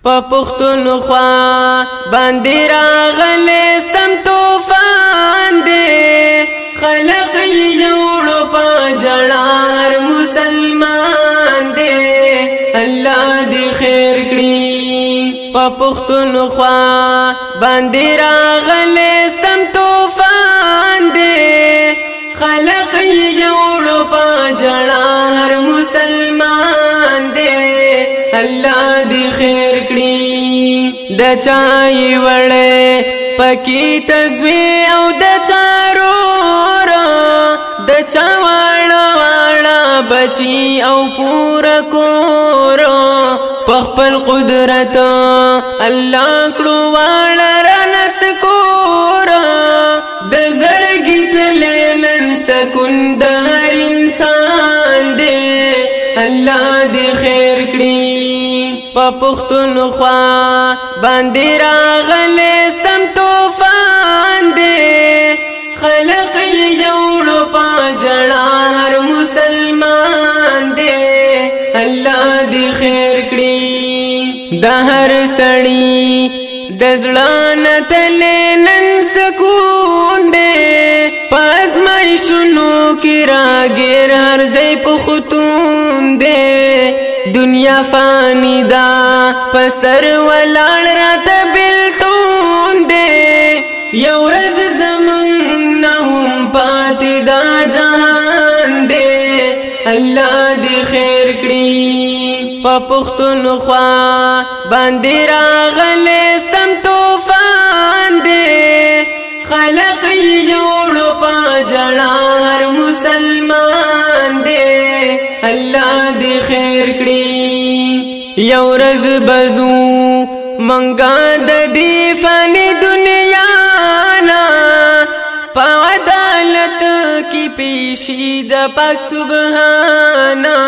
په پښتونخوا باندې راغلی سم طوفان دی خلق یوړو په جړا هر مسلمان دی الله دې خیر کړي په پښتونخوا باندې راغلی سم طوفان دی خلق یوړو په جړا هر مسلمان دی الله دې خیر کړي د چای وړې پکې تزوی او د چارور د چا واړه بچي او پورا کور په خپل قدرت الله کړو واړه رانس کور د زړګي تلې نن سکون د هر انسان دی الله دې خیر کړي په پښتونخوا باندې راغلی سم طوفان دی خلق یوړو په جړا هر مسلمان دی الله دې خیر کړي د هر سړي د زړه نه تلې نن سکون دی په ازمایښتونو کې راګیر هر ځای په ختون دی دنیا فانی دا پسر ولاړ راته بلتون دی یو ورځ زمون نه هم پاتې دا جهان دی الله دې خیر کړي په پښتونخوا باندې راغلی سم طوفان دی خلق یوړو په جړا هر مسلمان دی الله دې خیر کړي یو ورځ بزو منګا د دې فانی دنیا نا په عدالت کې پیشي د پاک سبحانا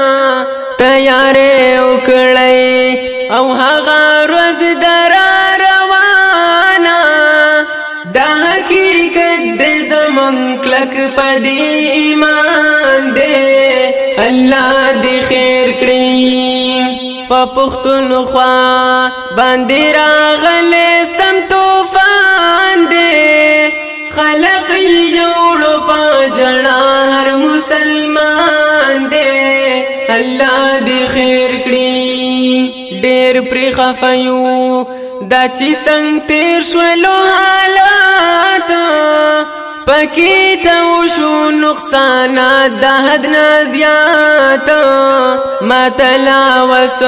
تیارې وکړې او هغه ورځ درا روانه د حقیقت د زمون کلک په دې ایمان دی الله دې خیر کړي په پښتونخوا باندې راغلی سم طوفان دی خلق یوړو په جړا هر مسلمان دی الله دې خیر کړي ډېر پرې خفه یو دا چې څنګه تیر شولو حالات پکې ته وشو نقصانات د حد نه زیات ما تلاوس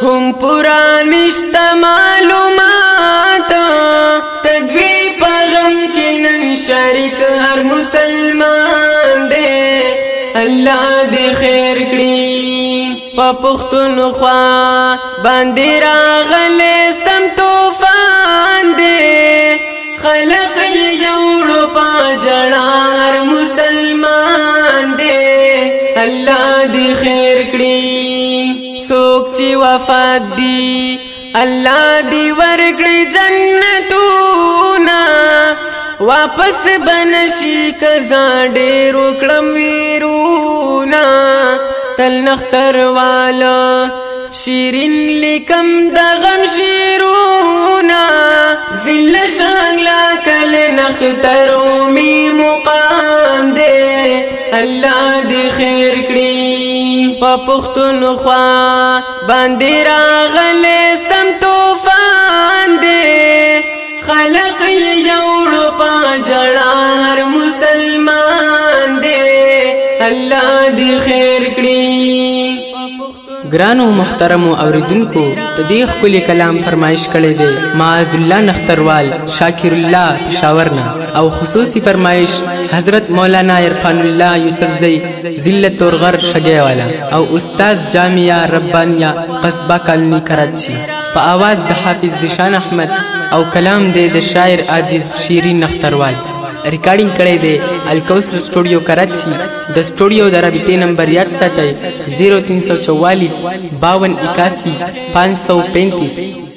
هم پورا نشته معلومات تدوی په غم کې نن شریک هر مسلمان دی الله دې خیر کړي په پښتونخوا باندې راغلی سم طوفان دی خلق یوړو په جړا هر مسلمان دی الله دې خیر کړي څوک چې وفات دي الله دې ورکړي جنتونه واپس بنشي کزا ډېر وکړم ویرونه تل نختر والا شیرین لیکم د غم شیرونه زل شغلا کل نختر می مقام دی الله دې خیر کړي په پښتونخوا باندې راغلی سم طوفان دی خلق یوړو په جړا هر مسلمان دی الله دې خیر کړي ګرانو محترمو اوریدونکو د دې ښکلي کلام فرمایش کړی دی معاذ الله نختروال شاکر الله پېښورنه او خصوصي فرمایش حضرت مولانا عرفان الله یوسفزئی ضلع تورغر شګیوالا او استاد جامعه ربانیه قصبه کالنی کراچی په आवाज د حافظ زیشان احمد او کلام دی د شاعر عاجز شیرین نختروال ریکارډینګ کړی دی الکوثر سټوډیو کراچی د سټوډیو د رابطې نمبر یاد ساتئ 0344 5281 535